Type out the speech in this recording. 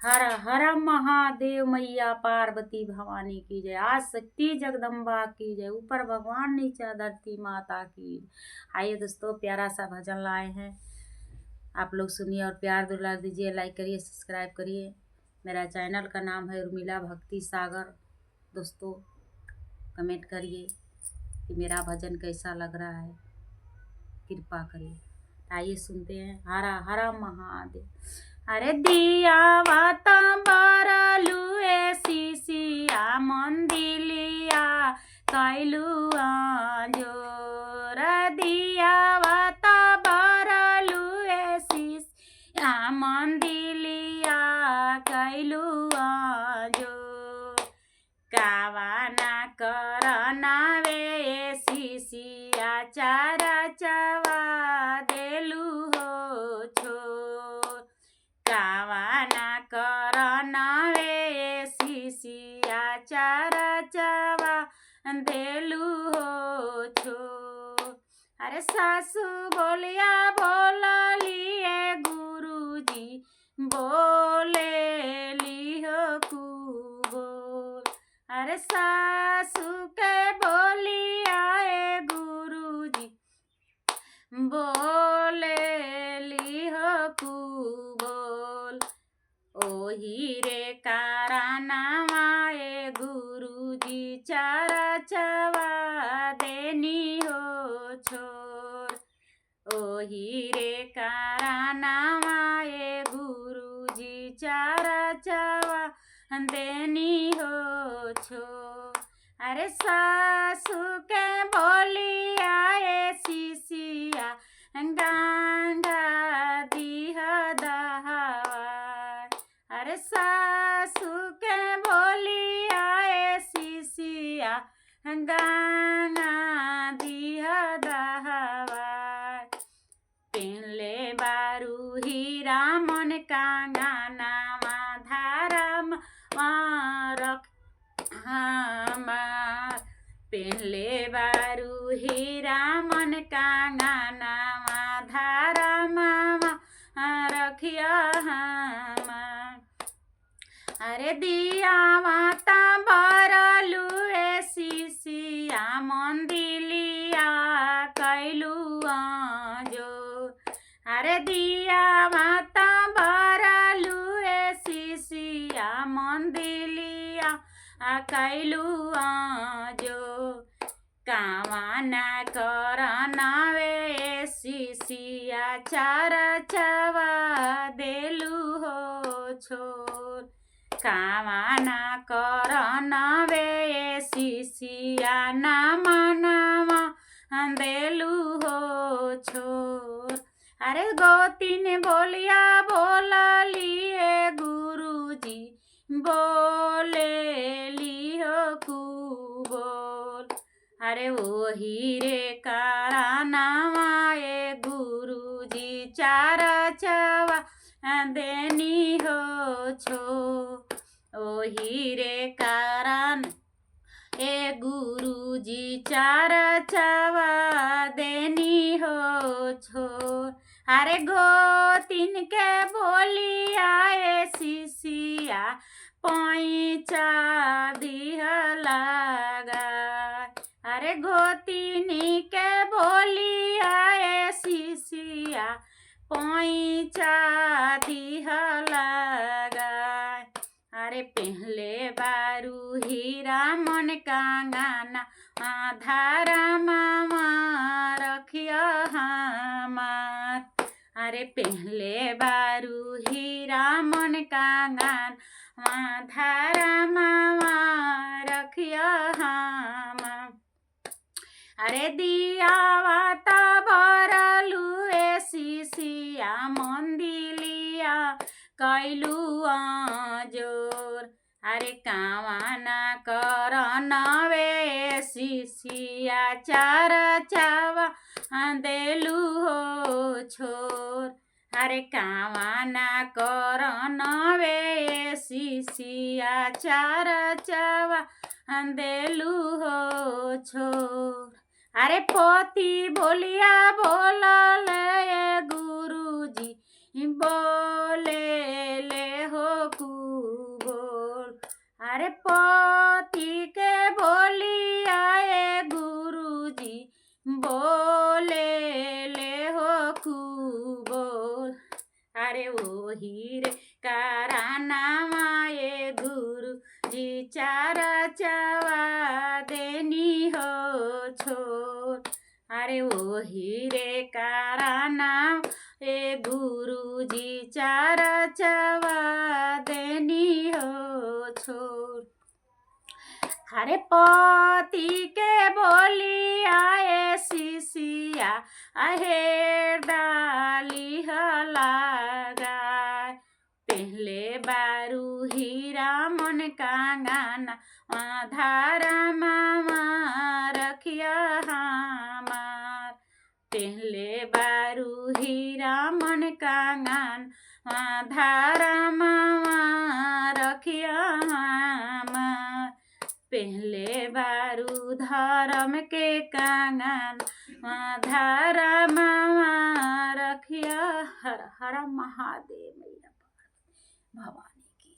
हर हर महादेव, मैया पार्वती भवानी की जय। आज शक्ति जगदम्बा की जय। ऊपर भगवान, नीचे धरती माता की। आइए दोस्तों, प्यारा सा भजन लाए हैं, आप लोग सुनिए और प्यार दुलार दीजिए। लाइक करिए, सब्सक्राइब करिए। मेरा चैनल का नाम है उर्मिला भक्ति सागर। दोस्तों कमेंट करिए कि मेरा भजन कैसा लग रहा है, कृपा करिए। आइए सुनते हैं। हरा हरा महादेव। अरे दिया वाता बरलू ए सीसिया मंदिलिया कैलू जोर। दिया वाता बरलू ए सीसिया मंदिलिया कैलू जोर। कावाना करना वे सीसिया चारा चवा देलू हो छोर। कावाना करना वे सीसिया चारा चवा देलू हो छोर। अरे सासू बोलिया बोलिए गुरुजी बोले लिहो कू बोल। अरे सासू के बोलिया गुरुजी बोले लिहो कू बोल। ओही रे कारनामा गुरुजी चारा चवा देनी हो छोर। ओही रे कारनामा गुरुजी चारा चवा देनी हो छोर। अरे सासू के बोलिया सीसिया गंगा दीह दहावा। अरे सासू के बोलिया सीसिया गंगा दीह दहावा। पेनले बारू हीरा मन कांगानामा धाराम रख हमार। पेनले बारू हीरा मन कांगानामा धारामा रखिया हमार। अरे दिया माता बरलू ए सीसिया मंदिलिया कैलू जोर। अरे दिया माता बरलू ए सीसिया मंदिलिया कैलू जोर। कावाना करना वे सीसिया चारा चवा देलू हो छोर। कावाना करना वे सीसिया नामा नामा देलू हो छोर। अरे गोतीन बोलिया बोलिए गुरुजी बोले लिहो कू बोल। अरे वही रे कारनामा गुरुजी चारा चवा देनी हो छोर। ओही रे कारण गुरुजी चारा चवा देनी हो छोर। अरे गोतीन के बोलिया सीसिया पैचा दिह लगा। अरे गोतीनी के बोलिया सीसिया पैचा दिह लगा। अरे पहले बारू हीरा मन कांगाना धारा मामा रखिया हमार। अरे पहले बारू हीरा मन कांगान धारा मामा रखिया हमार। अरे दिया वाता बरलू ए सीसिया मंदिलिया कैलू जोर। अरे कावाना करना वे सीसिया चारा चवा देलू हो छोर। अरे कावाना करना वे सीसिया चारा चवा देलू हो छोर। अरे पोती बोलिया बोलले गुरुजी बोले ले हो कू अरे पोती के बोली आए गुरुजी बोले ले हो खूब बोल। अरे वो हीरे करानामा ये गुरु जी चारा चवा देनी हो छोड़। अरे वो हीरे करानाम ए गुरु जी चारा चवा देनी हो छोड़। हरे पोती के बोली आए शिशिया अहे डाली लगाए। पहले बारू हीरा मन कांगाना धारा मामा रखिया हमार। पहले बारू हीरा मन कांगान धारा मामा रखिया हमार। पहले बारू धर्म के कांगन धारा मामा रखिया। हर हर महादेव मैया भवानी।